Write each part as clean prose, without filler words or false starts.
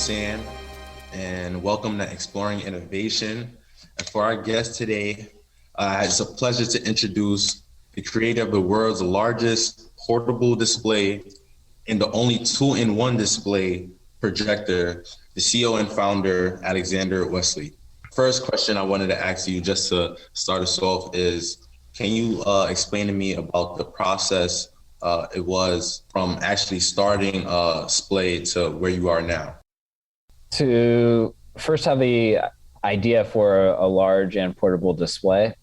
Sam, and welcome to Exploring Innovation. And for our guest today, it's a pleasure to introduce the creator of the world's largest portable display and the only two-in-one display projector, the CEO and founder, Alexander Wesley. First question I wanted to ask you, just to start us off, is can you explain to me about the process it was from actually starting Splay to where you are now? To first have the idea for a large and portable display,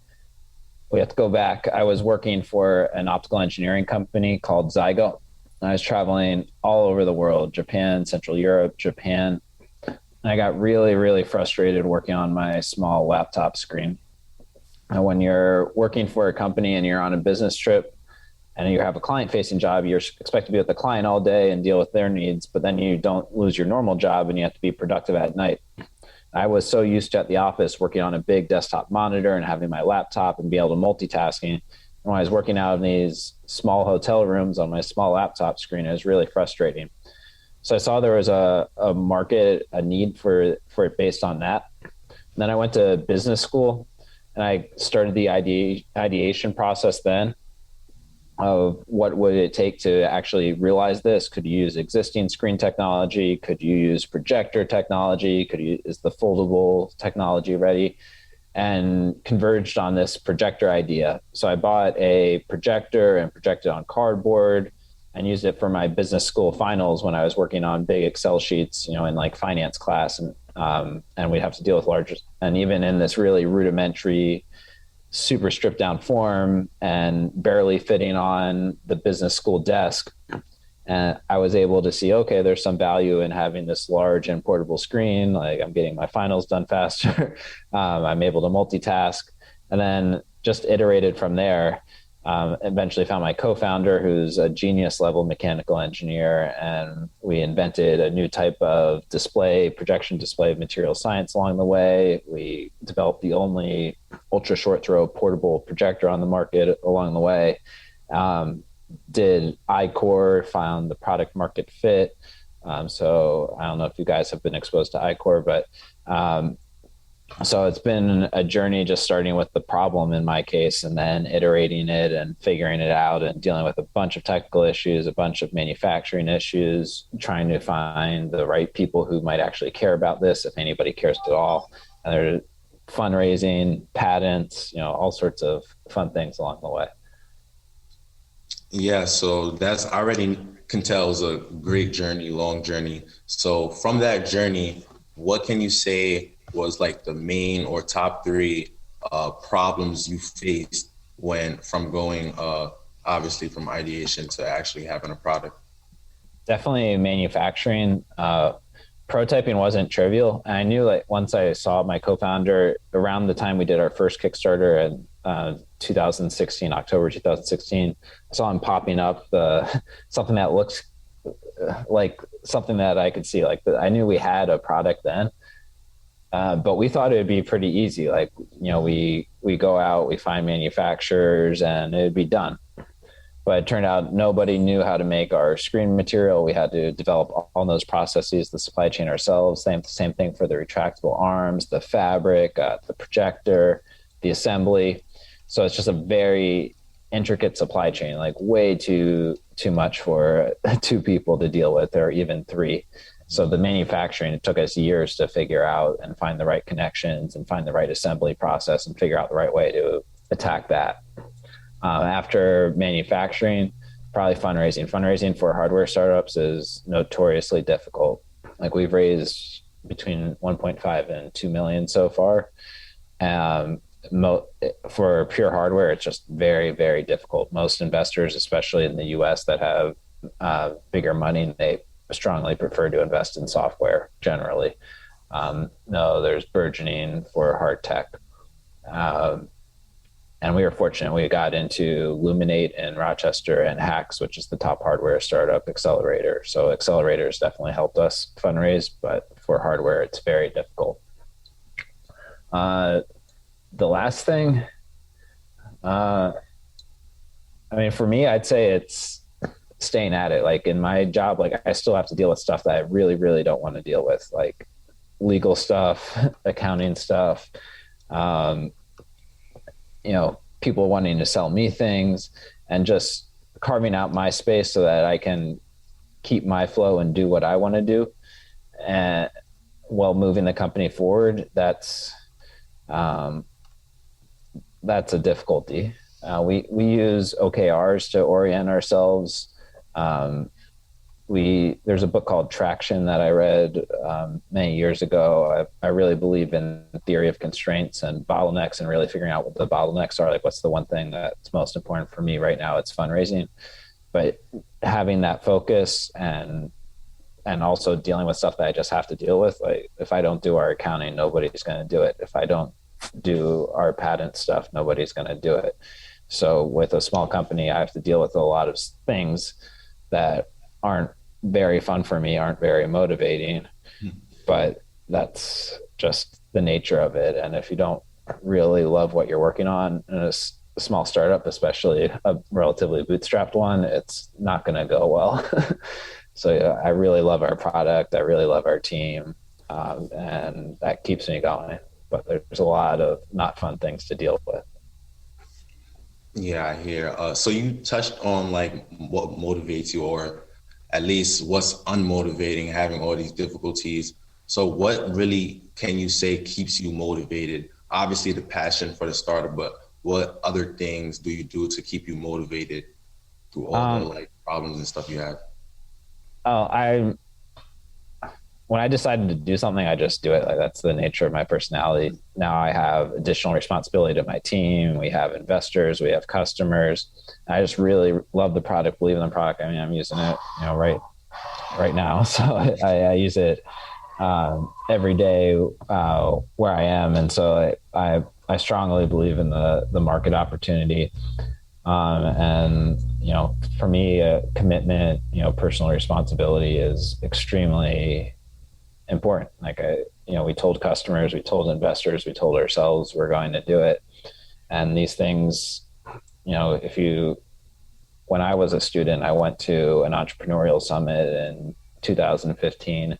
we have to go back. I was working for an optical engineering company called Zygo. I was traveling all over the world, Japan, Central Europe, Japan. And I got really, really frustrated working on my small laptop screen. And when you're working for a company and you're on a business trip, and you have a client-facing job, you're expected to be with the client all day and deal with their needs, but then you don't lose your normal job and you have to be productive at night. I was so used to at the office working on a big desktop monitor and having my laptop and be able to multitasking. And when I was working out in these small hotel rooms on my small laptop screen, it was really frustrating. So I saw there was a market, a need for it based on that. And then I went to business school and I started the ideation process then, of what would it take to actually realize this? Could you use existing screen technology? Could you use projector technology? Is the foldable technology ready? And converged on this projector idea. So I bought a projector and projected on cardboard and used it for my business school finals when I was working on big Excel sheets, in like finance class, and we'd have to deal with large, and even in this really rudimentary, super stripped down form and barely fitting on the business school desk. And I was able to see, okay, there's some value in having this large and portable screen. Like, I'm getting my finals done faster. I'm able to multitask, and then just iterated from there. Eventually found my co-founder, who's a genius level mechanical engineer. And we invented a new type of projection display of material science along the way. We developed the only ultra short throw portable projector on the market along the way. Did iCore, found the product market fit. So I don't know if you guys have been exposed to iCore, but so it's been a journey, just starting with the problem in my case, and then iterating it and figuring it out and dealing with a bunch of technical issues, a bunch of manufacturing issues, trying to find the right people who might actually care about this, if anybody cares at all. And there's fundraising, patents, all sorts of fun things along the way. Yeah, so that's already can tell is a great journey, long journey. So from that journey, what can you say was like the main or top three problems you faced from going obviously from ideation to actually having a product? Definitely manufacturing. Prototyping wasn't trivial. And I knew, like, once I saw my co-founder around the time we did our first Kickstarter in October 2016, I saw him popping up something that looks like something that I could see. I knew we had a product then. But we thought it would be pretty easy. We go out, we find manufacturers, and it would be done. But it turned out nobody knew how to make our screen material. We had to develop all those processes, the supply chain ourselves. Same thing for the retractable arms, the fabric, the projector, the assembly. So it's just a very intricate supply chain, like way too much for two people to deal with, or even three. So the manufacturing, it took us years to figure out and find the right connections and find the right assembly process and figure out the right way to attack that. After manufacturing, probably fundraising. Fundraising for hardware startups is notoriously difficult. Like, we've raised between 1.5 and 2 million so far. For pure hardware, it's just very, very difficult. Most investors, especially in the US that have bigger money, they strongly prefer to invest in software generally. No, there's burgeoning for hard tech. And we were fortunate. We got into Luminate in Rochester and Hacks, which is the top hardware startup accelerator. So accelerators definitely helped us fundraise, but for hardware, it's very difficult. The last thing, for me, I'd say it's staying at it. Like in my job, like I still have to deal with stuff that I really, really don't want to deal with, like legal stuff, accounting stuff, um, people wanting to sell me things, and just carving out my space so that I can keep my flow and do what I want to do, and while moving the company forward. That's a difficulty. We use OKRs to orient ourselves. There's a book called Traction that I read many years ago. I really believe in the theory of constraints and bottlenecks, and really figuring out what the bottlenecks are. Like, what's the one thing that's most important for me right now? It's fundraising. But having that focus and also dealing with stuff that I just have to deal with. Like, if I don't do our accounting, nobody's going to do it. If I don't do our patent stuff, nobody's going to do it. So with a small company, I have to deal with a lot of things that aren't very fun for me, aren't very motivating, but that's just the nature of it. And if you don't really love what you're working on in a small startup, especially a relatively bootstrapped one, it's not going to go well. So yeah, I really love our product. I really love our team. And that keeps me going. But there's a lot of not fun things to deal with. Yeah, I hear. So you touched on like what motivates you, or at least what's unmotivating, having all these difficulties. So what really can you say keeps you motivated? Obviously the passion for the startup, but what other things do you do to keep you motivated through all the like problems and stuff you have? When I decided to do something, I just do it. Like, that's the nature of my personality. Now I have additional responsibility to my team. We have investors, we have customers. I just really love the product, believe in the product. I mean, I'm using it, right now. So I use it every day where I am. And so I strongly believe in the market opportunity. And, for me, commitment, personal responsibility is extremely important. Like we told customers, we told investors, we told ourselves we're going to do it. And these things, when I was a student, I went to an entrepreneurial summit in 2015, and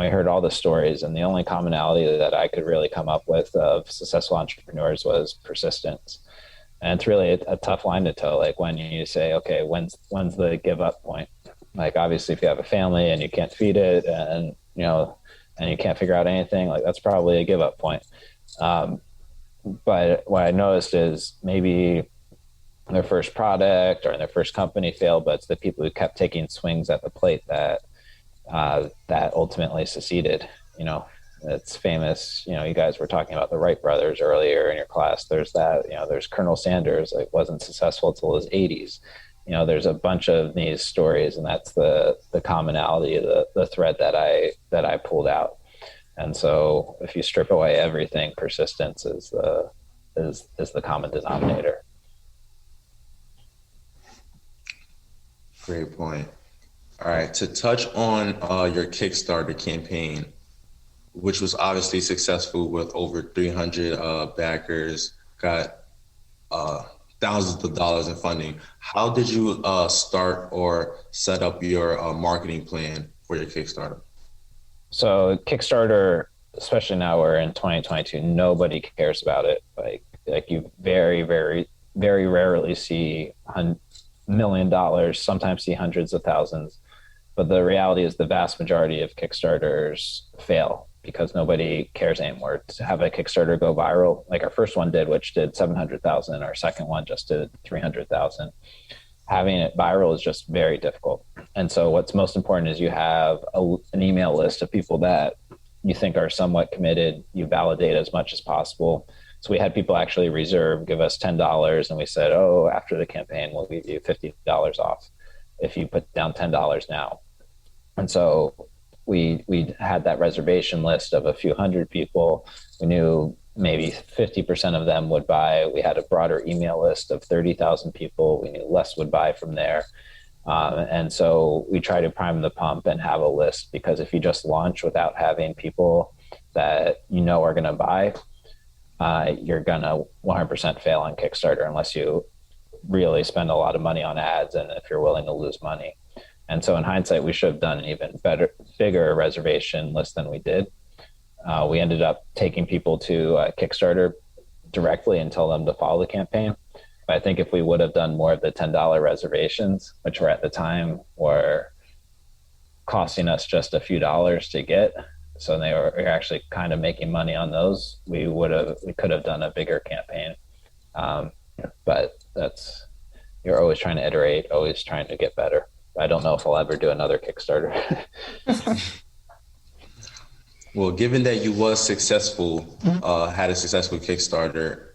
we heard all the stories, and the only commonality that I could really come up with of successful entrepreneurs was persistence. And it's really a tough line to toe. Like, when you say, okay, when's the give up point? Like, obviously if you have a family and you can't feed it, and you can't figure out anything, like, that's probably a give up point. But what I noticed is maybe their first product or their first company failed, but it's the people who kept taking swings at the plate that ultimately succeeded. It's famous. You guys were talking about the Wright brothers earlier in your class. There's that. There's Colonel Sanders. Like, wasn't successful until his 80s. There's a bunch of these stories, and that's the commonality, the thread that I pulled out. And so, if you strip away everything, persistence is the common denominator. Great point. All right, to touch on your Kickstarter campaign, which was obviously successful with over 300 backers, got thousands of dollars in funding. How did you start or set up your marketing plan for your Kickstarter? So Kickstarter, especially now we're in 2022, nobody cares about it. Like you very, very, very rarely see $1 million, sometimes see hundreds of thousands. But the reality is the vast majority of Kickstarters fail because nobody cares anymore. To have a Kickstarter go viral, like our first one did, which did 700,000, our second one just did 300,000. Having it viral is just very difficult. And so what's most important is you have an email list of people that you think are somewhat committed. You validate as much as possible. So we had people actually give us $10, and we said, oh, after the campaign, we'll give you $50 off if you put down $10 now. And so we had that reservation list of a few hundred people. We knew maybe 50% of them would buy. We had a broader email list of 30,000 people. We knew less would buy from there. And so we try to prime the pump and have a list, because if you just launch without having people that are going to buy, you're going to 100% fail on Kickstarter unless you really spend a lot of money on ads and if you're willing to lose money. And so in hindsight, we should have done an even bigger reservation list than we did. We ended up taking people to Kickstarter directly and tell them to follow the campaign. But I think if we would have done more of the $10 reservations, which were at the time were costing us just a few dollars to get, so they were actually kind of making money on those, we could have done a bigger campaign. But you're always trying to iterate, always trying to get better. I don't know if I'll ever do another Kickstarter. Well, given that you was successful, had a successful Kickstarter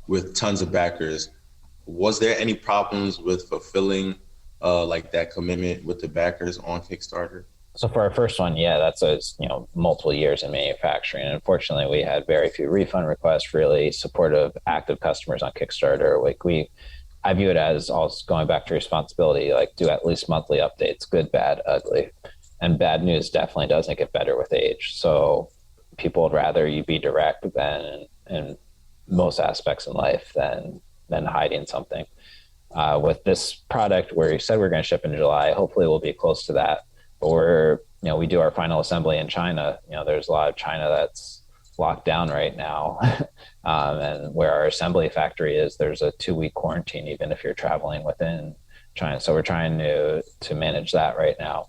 with tons of backers, was there any problems with fulfilling like that commitment with the backers on Kickstarter? So for our first one, yeah, that's multiple years in manufacturing. And unfortunately, we had very few refund requests, really supportive, active customers on Kickstarter. I view it as also going back to responsibility, like do at least monthly updates, good, bad, ugly. And bad news definitely doesn't get better with age. So people would rather you be direct than in most aspects in life than hiding something. With this product where you said we're going to ship in July, hopefully we'll be close to that. But we do our final assembly in China. There's a lot of China that's locked down right now. And where our assembly factory is, there's a 2-week quarantine, even if you're traveling within China. So we're trying to manage that right now.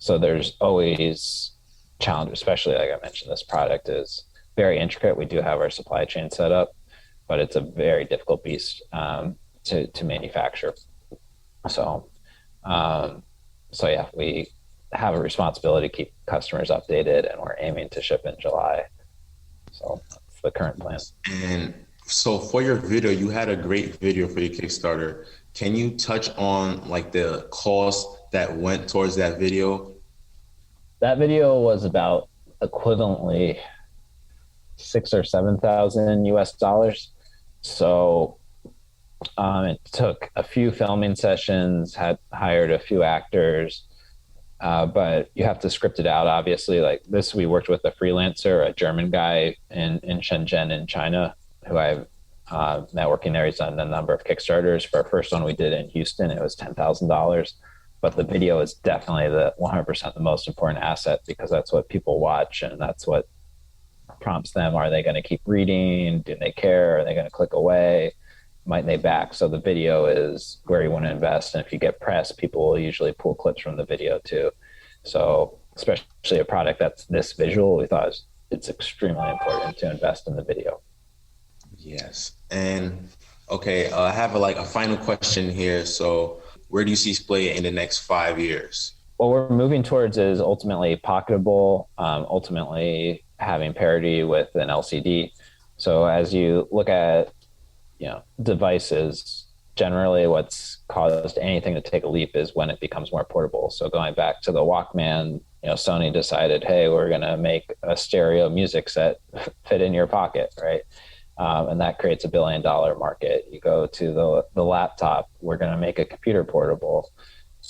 So there's always challenge, especially like I mentioned, this product is very intricate. We do have our supply chain set up, but it's a very difficult beast to manufacture. So yeah, we have a responsibility to keep customers updated, and we're aiming to ship in July. So that's the current plan. And so for your video, you had a great video for your Kickstarter. Can you touch on like the cost that went towards that video? That video was about equivalently $6,000 or $7,000 US. So it took a few filming sessions, had hired a few actors, but you have to script it out. Obviously, like this, we worked with a freelancer, a German guy in Shenzhen in China, who I've met working there. He's done a number of Kickstarters. For our first one we did in Houston, it was $10,000. But the video is definitely the 100% the most important asset, because that's what people watch and that's what prompts them. Are they going to keep reading? Do they care? Are they going to click away? Might they back? So the video is where you want to invest. And if you get press, people will usually pull clips from the video too. So especially a product that's this visual, we thought it's extremely important to invest in the video. Yes. And okay, I have a final question here. So where do you see Splay in the next 5 years? What we're moving towards is ultimately pocketable, ultimately having parity with an LCD. So as you look at devices, generally what's caused anything to take a leap is when it becomes more portable. So going back to the Walkman, Sony decided, hey, we're going to make a stereo music set fit in your pocket, right? And that creates $1 billion market. You go to the laptop, we're going to make a computer portable.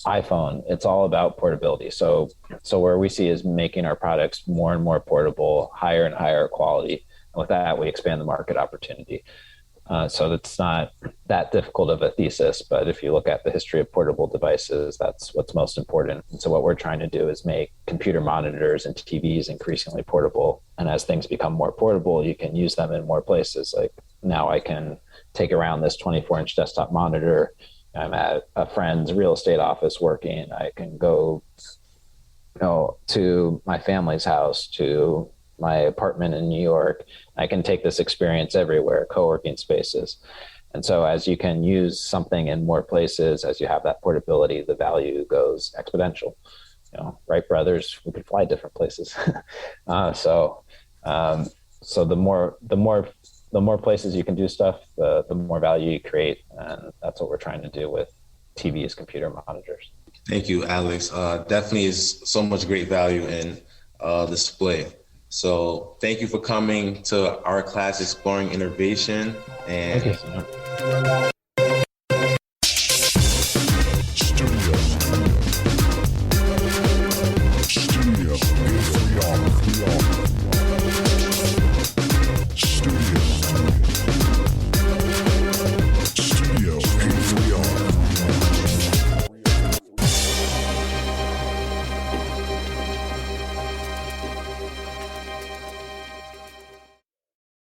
iPhone, it's all about portability. So where we see is making our products more and more portable, higher and higher quality. And with that, we expand the market opportunity. So it's not that difficult of a thesis, but if you look at the history of portable devices, that's what's most important. And so what we're trying to do is make computer monitors and TVs increasingly portable. And as things become more portable, you can use them in more places. Like now I can take around this 24-inch desktop monitor. I'm at a friend's real estate office working. I can go, to my family's house, to my apartment in New York. I can take this experience everywhere, co-working spaces. And so as you can use something in more places, as you have that portability, the value goes exponential. Wright brothers, we could fly different places. So the more places you can do stuff, the more value you create. And that's what we're trying to do with TVs, computer monitors. Thank you, Alex. Definitely is so much great value in display. So thank you for coming to our class, Exploring Innovation. And thank you. Studio.